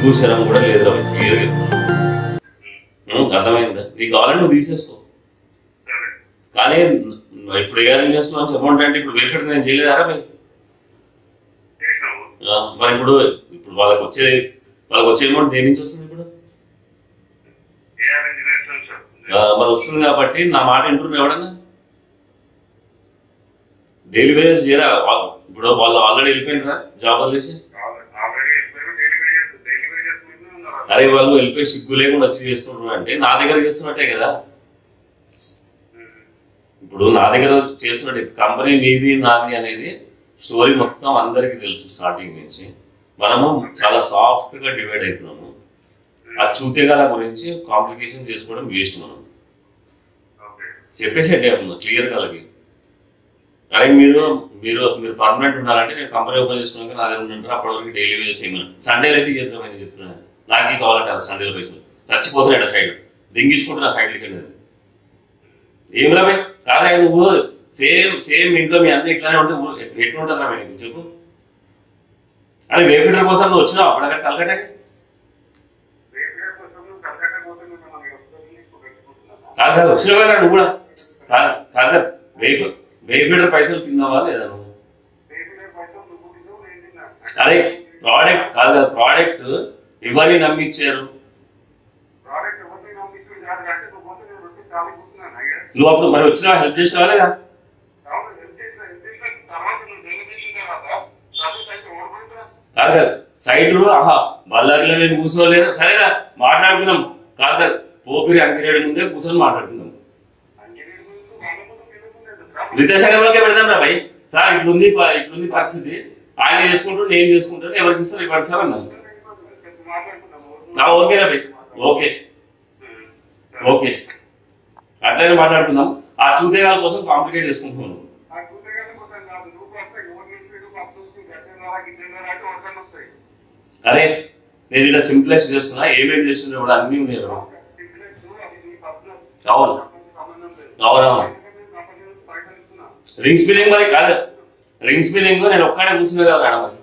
సిగ్గు శరం కూడా లేదు క్లియర్ చెప్తున్నా. అర్థమైందా? నీకు కావాలంటే నువ్వు తీసేసుకో. కానీ ఇప్పుడు ఏం చేస్తున్నావు అమౌంట్ అంటే ఇప్పుడు వెరిఫైడ్ నేను చేయలేదారా మరి ఇప్పుడు ఇప్పుడు వాళ్ళకి వచ్చే అమౌంట్ దేని నుంచి వస్తుంది ఇప్పుడు? మరి వస్తుంది కాబట్టి నా మాట వింటున్నారు ఎవడన్నా. డైలీ వేజెస్ చేయరా? ఇప్పుడు వాళ్ళు ఆల్రెడీ వెళ్ళిపోయినరా జాబ్ వదిలేసి? అరే వాళ్ళు వెళ్ళిపోయి సిగ్గు లేకుండా వచ్చి చేస్తుంటారు అంటే నా దగ్గర చేస్తున్నట్టే కదా. ఇప్పుడు నా దగ్గర చేస్తున్నట్టు కంపెనీ నీది నాది అనేది స్టోరీ మొత్తం అందరికీ తెలుసు. స్టార్టింగ్ నుంచి మనము చాలా సాఫ్ట్గా డివైడ్ అవుతున్నాము. ఆ చూతేగాల గురించి కాంప్లికేషన్ చేసుకోవడం వేస్ట్. మనం చెప్పేసి క్లియర్ కాలకి అరే మీరు మీరు మీరు పర్మనెంట్ ఉండాలంటే నేను కంపెనీ ఓపెన్ చేసుకున్నాక నా దగ్గర ఉంటుంటారు. అప్పటివరకు డైలీ వేస్ ఏమైనా సండేలు అయితే చేద్దామని చెప్తున్నాను. నాకు కావాలంటే సండేల పైసలు చచ్చిపోతున్నాడు సైడ్ దింగించుకుంటున్నా సైడ్లకి వెళ్ళి ఏం రాబే కాదా నువ్వు సేమ్ ఇంట్లో మీ అన్ని ఇట్లానే ఉంటే ఎట్లుంటుంది రా నీకు చెప్పు. అది వేఫిటర్ కోసం నువ్వు వచ్చినావు అప్పుడు కలకట్టాకి కాదు వచ్చినవా నువ్వు కూడా కాదా వేఫిటర్ పైసలు తిన్నావా లేదా నువ్వు? అరే ప్రోడక్ట్ కాదు ప్రోడక్ట్ ఎవరిని నమ్మిచ్చారు నువ్వు? అప్పుడు మరి వచ్చినా హెల్ప్ చేసినావా లేదా? కాదు కాదు సైట్ ఆహా బళ్ళారిలో నేను కూర్చోలేదు సరేనా మాట్లాడుకుందాం. కాదు కాదు పోపిరి అంకిరేడు ముందే కూర్చొని మాట్లాడుకుందాం. రితేష్ అనే వాళ్ళకే పెడదాం రా భయ్. సార్ ఇట్లుంది పరిస్థితి, ఆయన చేసుకుంటూ నేను చేసుకుంటాను, ఎవరికి ఇస్తారు ఇవ్వండి సార్ అన్నాను. ఓకేనా భయ్? ఓకే ఓకే అట్లనే మాట్లాడుకుందాం. ఆ చూతేగాల కోసం కాంప్లికేట్ చేసుకుంటున్నాను. అరే నేను ఇలా సింప్లెక్స్ చేస్తున్నా, ఏమేమి చేస్తున్నా కూడా అన్నీ ఉన్నాయి. అవును అవునవును రింగ్ స్పిన్నింగ్ మరి కాదు రింగ్ స్పిన్నింగ్ నేను ఒక్కడే కూర్చున్నా కదా మేడం.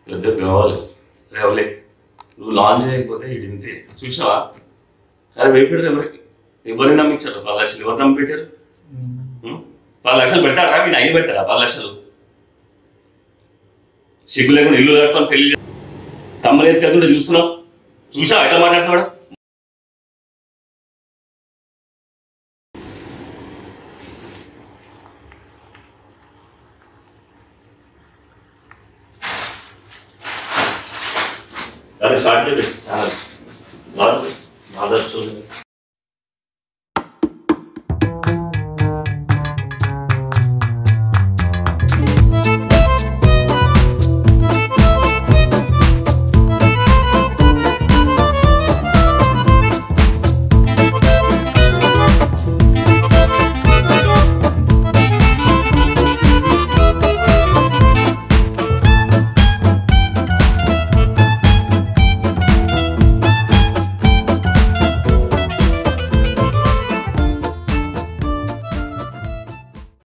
మరి పెద్ద కావాలి రేవలే నువ్వు లాంచ్ చేయకపోతే ఇది ఇంతే చూసావా? అరే వెయిట్ ఎవరిని నమ్మించారు? 10 లక్షలు ఎవరు నమ్మి పెట్టారు? 10 లక్షలు పెడతారా? వీళ్ళు 5 పెడతారా? 10 లక్షలు సిగ్గు లేకుండా ఇల్లు కట్టుకొని పెళ్లి తమ్మలు ఎత్తుకెళ్తుంటే చూస్తున్నావు. చూసావా ఎట్లా మాట్లాడుతున్నాడు? అరే స్టార్ట్ చేయండి.